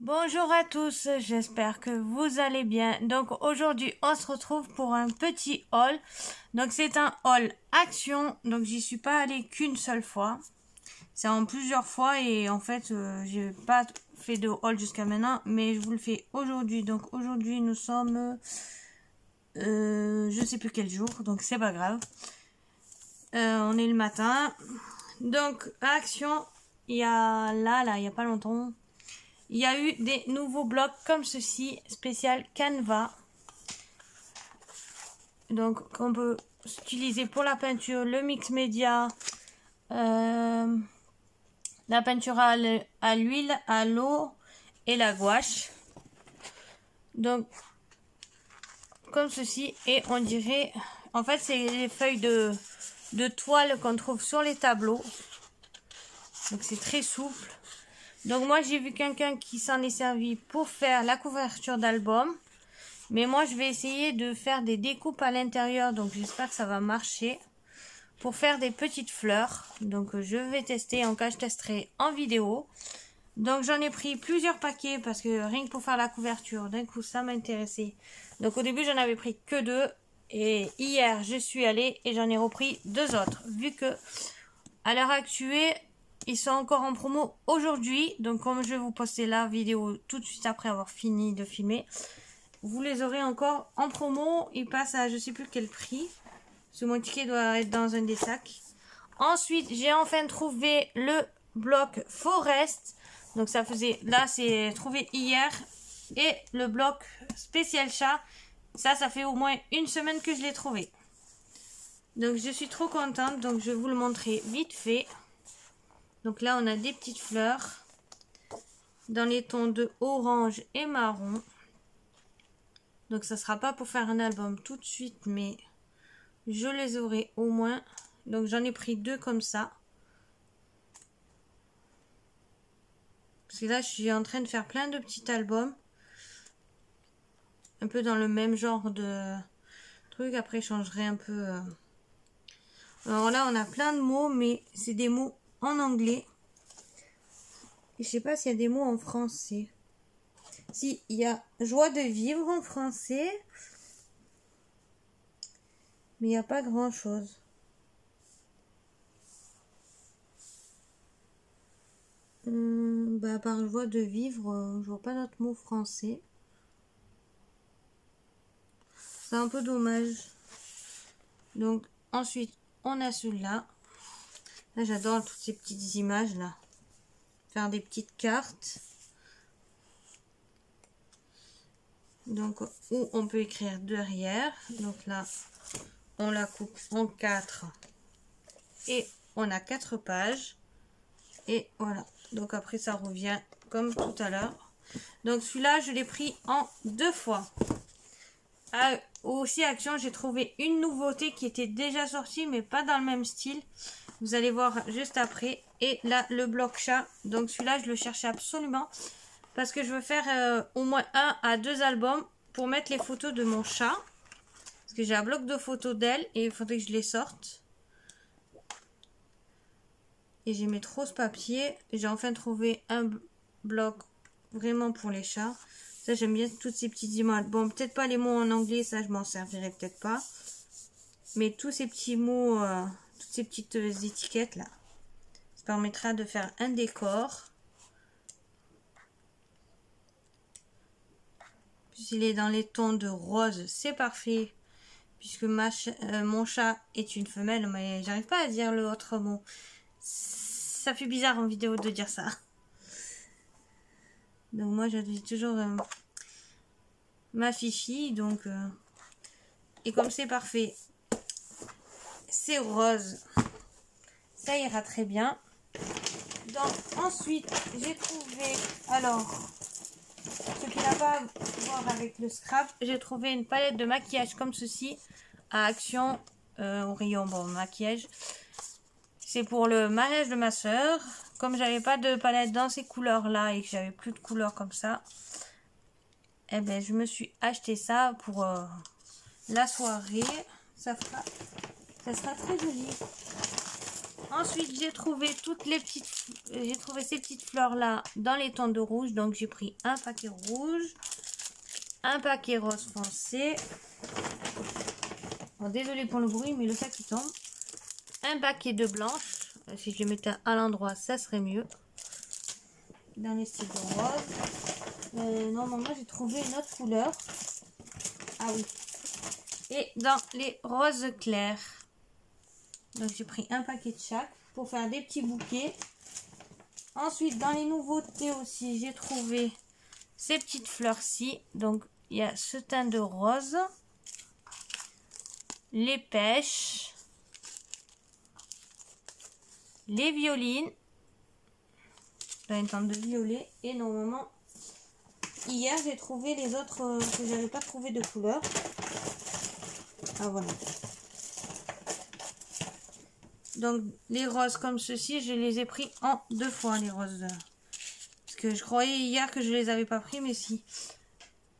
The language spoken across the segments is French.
Bonjour à tous, j'espère que vous allez bien. Donc aujourd'hui on se retrouve pour un petit haul. Donc c'est un haul action, donc j'y suis pas allée qu'une seule fois. C'est en plusieurs fois et en fait j'ai pas fait de haul jusqu'à maintenant, mais je vous le fais aujourd'hui. Donc aujourd'hui nous sommes je sais plus quel jour, donc c'est pas grave. On est le matin. Donc action, il y a il y a pas longtemps. Il y a eu des nouveaux blocs comme ceci, spécial Canva. Donc, qu'on peut utiliser pour la peinture, le mix média, la peinture à l'huile, à l'eau et la gouache. Donc, comme ceci, et on dirait, en fait, c'est les feuilles de toile qu'on trouve sur les tableaux. Donc, c'est très souple. Donc moi j'ai vu quelqu'un qui s'en est servi pour faire la couverture d'album. Mais moi je vais essayer de faire des découpes à l'intérieur. Donc j'espère que ça va marcher. Pour faire des petites fleurs. Donc je vais tester. En cas je testerai en vidéo. Donc j'en ai pris plusieurs paquets. Parce que rien que pour faire la couverture. D'un coup ça m'intéressait. Donc au début j'en avais pris que 2. Et hier je suis allée et j'en ai repris 2 autres. Vu que à l'heure actuelle... Ils sont encore en promo aujourd'hui. Donc comme je vais vous poster la vidéo tout de suite après avoir fini de filmer, vous les aurez encore en promo. Ils passent à je sais plus quel prix. Ce mon ticket doit être dans un des sacs. Ensuite j'ai enfin trouvé le bloc Forest. Donc ça faisait, là c'est trouvé hier. Et le bloc spécial chat. Ça fait au moins une semaine que je l'ai trouvé. Donc je suis trop contente. Donc je vais vous le montrer vite fait. Donc là, on a des petites fleurs dans les tons de orange et marron. Donc ça sera pas pour faire un album tout de suite, mais je les aurai au moins. Donc j'en ai pris 2 comme ça. Parce que là, je suis en train de faire plein de petits albums. Un peu dans le même genre de truc. Après, je changerai un peu. Alors là, on a plein de mots, mais c'est des mots en anglais. Je sais pas s'il y a des mots en français. Si, il y a joie de vivre en français. Mais il n'y a pas grand chose. Par joie de vivre, je vois pas d'autres mots français. C'est un peu dommage. Donc ensuite, on a celui-là. Là, j'adore toutes ces petites images là. Faire des petites cartes. Donc, où on peut écrire derrière. Donc là, on la coupe en 4. Et on a 4 pages. Et voilà. Donc après, ça revient comme tout à l'heure. Donc celui-là, je l'ai pris en 2 fois. Aussi, Action, j'ai trouvé une nouveauté qui était déjà sortie, mais pas dans le même style. Vous allez voir juste après. Et là, le bloc chat. Donc celui-là, je le cherchais absolument. Parce que je veux faire au moins 1 à 2 albums pour mettre les photos de mon chat. Parce que j'ai un bloc de photos d'elle et il faudrait que je les sorte. Et j'aimais trop ce papier. J'ai enfin trouvé un bloc vraiment pour les chats. Ça, j'aime bien toutes ces petites images. Bon, peut-être pas les mots en anglais, ça, je m'en servirai peut-être pas. Mais tous ces petits mots, toutes ces petites étiquettes là. Ça permettra de faire un décor. S'il est dans les tons de rose, c'est parfait. Puisque mon chat est une femelle, mais j'arrive pas à dire l'autre mot. Ça fait bizarre en vidéo de dire ça. Donc moi, je dis toujours ma fifi. Donc, et comme c'est parfait, c'est rose. Ça ira très bien. Donc ensuite, j'ai trouvé... Alors... Ce qui n'a pas à voir avec le scrap, j'ai trouvé une palette de maquillage comme ceci à Action au rayon maquillage. C'est pour le mariage de ma soeur. Comme j'avais pas de palette dans ces couleurs là et que j'avais plus de couleurs comme ça, eh ben je me suis acheté ça pour la soirée. Ça sera très joli. Ensuite, j'ai trouvé ces petites fleurs là dans les tons de rouge. Donc, j'ai pris un paquet rouge, un paquet rose foncé. Bon, désolé pour le bruit, mais le sac qui tombe. Un paquet de blanche. Si je les mettais à l'endroit, ça serait mieux. Dans les styles de rose. Normalement, j'ai trouvé une autre couleur. Ah oui. Et dans les roses clairs. Donc j'ai pris un paquet de chaque pour faire des petits bouquets. Ensuite dans les nouveautés aussi j'ai trouvé ces petites fleurs-ci. Donc il y a ce teint de rose, les pêches, les violines, dans une teinte de violet. Et normalement hier j'ai trouvé les autres que j'avais pas trouvé de couleur. Ah voilà. Donc les roses comme ceci, je les ai pris en 2 fois les roses. Parce que je croyais hier que je les avais pas pris, mais si.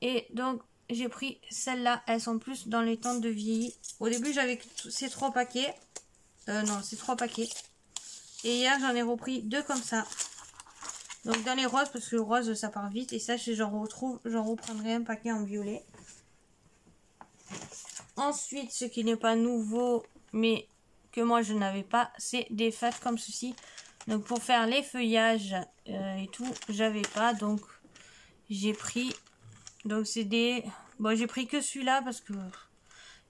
Et donc j'ai pris celles-là, elles sont plus dans les teintes de vieilli. Au début j'avais ces 3 paquets. Non, ces 3 paquets. Et hier j'en ai repris 2 comme ça. Donc dans les roses, parce que le rose ça part vite. Et ça j'en reprendrai un paquet en violet. Ensuite, ce qui n'est pas nouveau, mais que moi je n'avais pas, c'est des feutres comme ceci. Donc pour faire les feuillages et tout, j'avais pas, donc j'ai pris. Donc c'est des, bon j'ai pris que celui-là parce que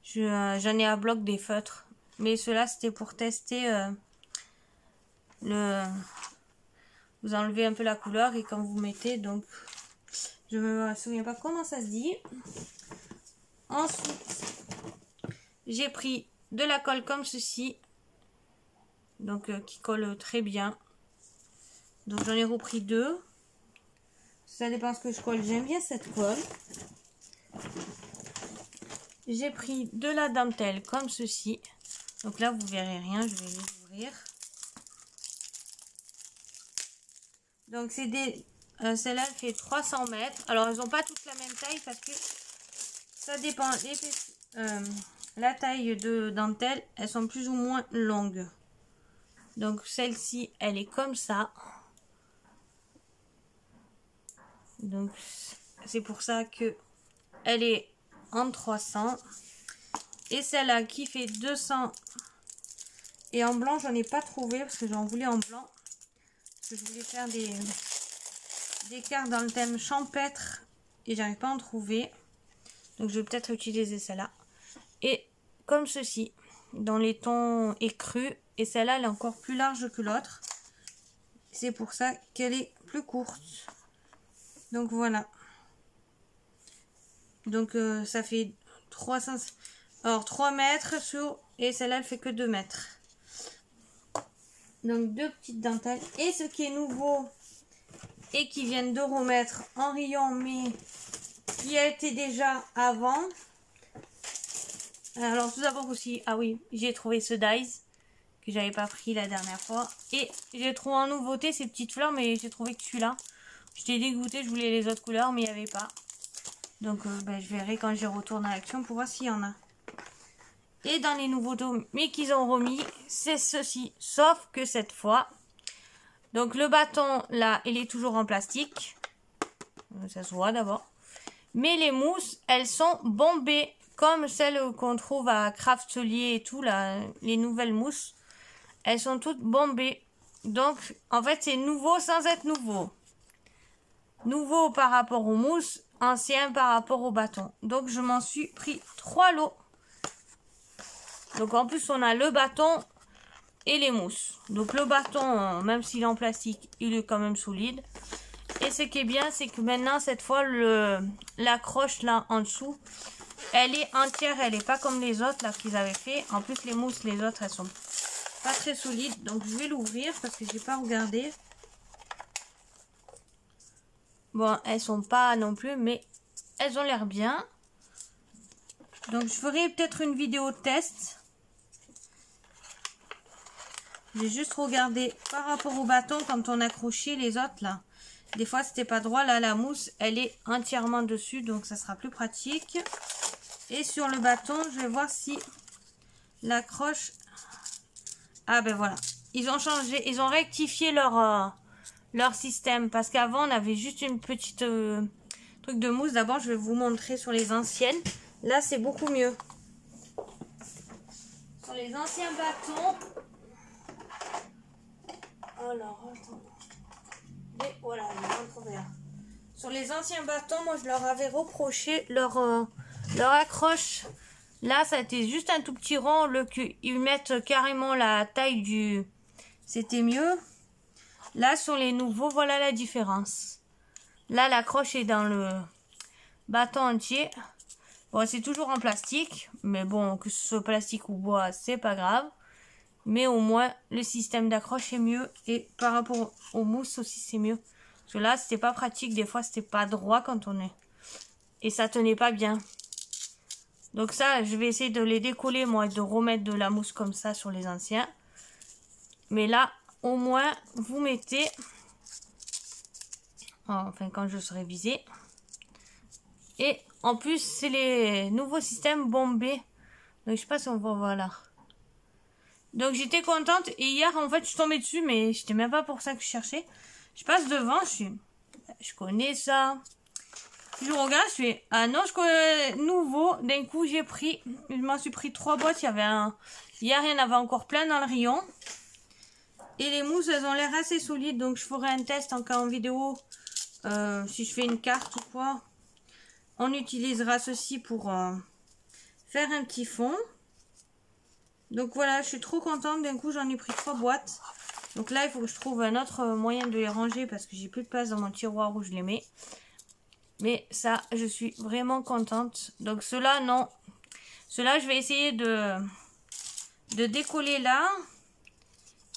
j'en ai à bloc des feutres, mais ceux-là c'était pour tester vous enlevez un peu la couleur et quand vous mettez, donc je me souviens pas comment ça se dit. Ensuite j'ai pris de la colle comme ceci, donc qui colle très bien. Donc j'en ai repris 2. Ça dépend ce que je colle. J'aime bien cette colle. J'ai pris de la dentelle comme ceci. Donc là vous verrez rien, je vais les ouvrir. Donc c'est des, celle-là elle fait 300 mètres. Alors elles n'ont pas toutes la même taille parce que ça dépend. La taille de dentelle, elles sont plus ou moins longues. Donc celle-ci, elle est comme ça. Donc c'est pour ça que elle est en 300. Et celle-là qui fait 200. Et en blanc, j'en ai pas trouvé parce que j'en voulais en blanc. Parce que je voulais faire des cartes dans le thème champêtre. Et j'arrive pas à en trouver. Donc je vais peut-être utiliser celle-là. Et comme ceci, dans les tons écrus. Et celle-là, elle est encore plus large que l'autre. C'est pour ça qu'elle est plus courte. Donc voilà. Donc ça fait 300... Alors 3 mètres sur... Et celle-là, elle fait que 2 mètres. Donc 2 petites dentelles. Et ce qui est nouveau et qui viennent de remettre en rayon, mais qui a été déjà avant. Alors tout d'abord aussi, ah oui, j'ai trouvé ce dies que j'avais pas pris la dernière fois. Et j'ai trouvé en nouveauté ces petites fleurs, mais j'ai trouvé que celui-là. J'étais dégoûtée, je voulais les autres couleurs, mais il n'y avait pas. Donc je verrai quand j'y retourne à l'action pour voir s'il y en a. Et dans les nouveautés, mais qu'ils ont remis, c'est ceci. Sauf que cette fois, donc le bâton là, il est toujours en plastique. Ça se voit d'abord. Mais les mousses, elles sont bombées. Comme celles qu'on trouve à Craftelier et tout, là, les nouvelles mousses. Elles sont toutes bombées. Donc, en fait, c'est nouveau sans être nouveau. Nouveau par rapport aux mousses, ancien par rapport au bâton. Donc, je m'en suis pris 3 lots. Donc, en plus, on a le bâton et les mousses. Donc, le bâton, même s'il est en plastique, il est quand même solide. Et ce qui est bien, c'est que maintenant, cette fois, l'accroche là en dessous, elle est entière, elle n'est pas comme les autres là qu'ils avaient fait. En plus les mousses, les autres, elles sont pas très solides. Donc je vais l'ouvrir parce que j'ai pas regardé. Bon, elles sont pas non plus, mais elles ont l'air bien. Donc je ferai peut-être une vidéo test. J'ai juste regardé par rapport au bâton quand on accrochait les autres là. Des fois c'était pas droit, là la mousse elle est entièrement dessus, donc ça sera plus pratique. Et sur le bâton, je vais voir si l'accroche... Ah ben voilà, ils ont changé, ils ont rectifié leur système. Parce qu'avant, on avait juste une petite truc de mousse. D'abord, je vais vous montrer sur les anciennes. Là, c'est beaucoup mieux. Sur les anciens bâtons. Alors, attends. Et voilà, je vais en trouver un. Sur les anciens bâtons, moi, je leur avais reproché leur accroche. Là, ça a été juste un tout petit rond. Ils mettent carrément la taille du... C'était mieux. Là, sur les nouveaux, voilà la différence. Là, l'accroche est dans le bâton entier. Bon, c'est toujours en plastique. Mais bon, que ce soit plastique ou bois, c'est pas grave. Mais au moins, le système d'accroche est mieux. Et par rapport aux mousses aussi, c'est mieux. Parce que là, c'était pas pratique. Des fois, c'était pas droit quand on est... Et ça tenait pas bien. Donc ça, je vais essayer de les décoller, moi, et de remettre de la mousse comme ça sur les anciens. Mais là, au moins, vous mettez... Enfin, quand je serai visée. Et en plus, c'est les nouveaux systèmes bombés. Donc, je sais pas si on voit, voilà. Donc, j'étais contente. Et hier, en fait, je suis tombée dessus, mais c'était même pas pour ça que je cherchais. Je passe devant, je connais ça. Je regarde, je fais, ah non, je connais nouveau. D'un coup, je m'en suis pris 3 boîtes. Hier, il y en avait encore plein dans le rayon. Et les mousses, elles ont l'air assez solides. Donc, je ferai un test en vidéo. Si je fais une carte ou quoi. On utilisera ceci pour faire un petit fond. Donc, voilà, je suis trop contente. D'un coup, j'en ai pris 3 boîtes. Donc là, il faut que je trouve un autre moyen de les ranger. Parce que j'ai plus de place dans mon tiroir où je les mets. Mais ça, je suis vraiment contente. Donc ceux-là, non. Ceux-là, je vais essayer de décoller là.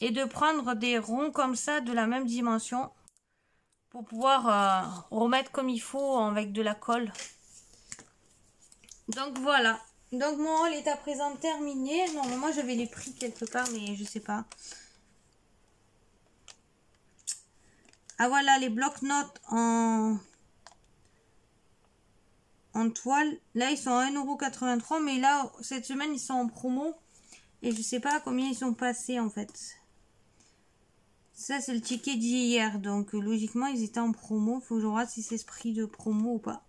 Et de prendre des ronds comme ça de la même dimension. Pour pouvoir remettre comme il faut avec de la colle. Donc voilà. Donc mon haul est à présent terminé. Normalement, j'avais les prix quelque part, mais je sais pas. Ah voilà, les blocs-notes en toile. Là, ils sont à 1,83 €. Mais là, cette semaine, ils sont en promo. Et je sais pas à combien ils sont passés, en fait. Ça, c'est le ticket d'hier. Donc, logiquement, ils étaient en promo. Faut que je regarde si c'est ce prix de promo ou pas.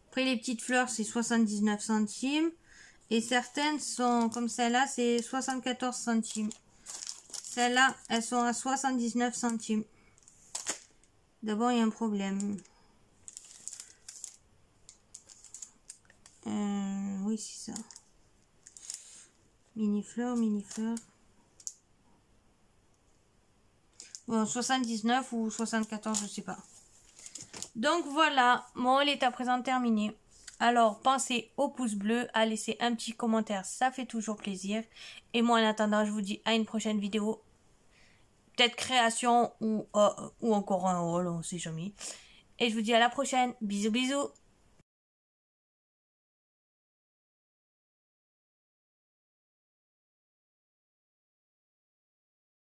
Après, les petites fleurs, c'est 79 centimes. Et certaines sont, comme celle-là, c'est 74 centimes. Celles-là, elles sont à 79 centimes. D'abord, il y a un problème. Oui, c'est ça. Mini-fleur, mini-fleur. Bon, 79 ou 74, je sais pas. Donc voilà, mon haul est à présent terminé. Alors, pensez au pouce bleu, à laisser un petit commentaire, ça fait toujours plaisir. Et moi, en attendant, je vous dis à une prochaine vidéo. Peut-être création ou encore un haul, on sait jamais. Et je vous dis à la prochaine. Bisous, bisous.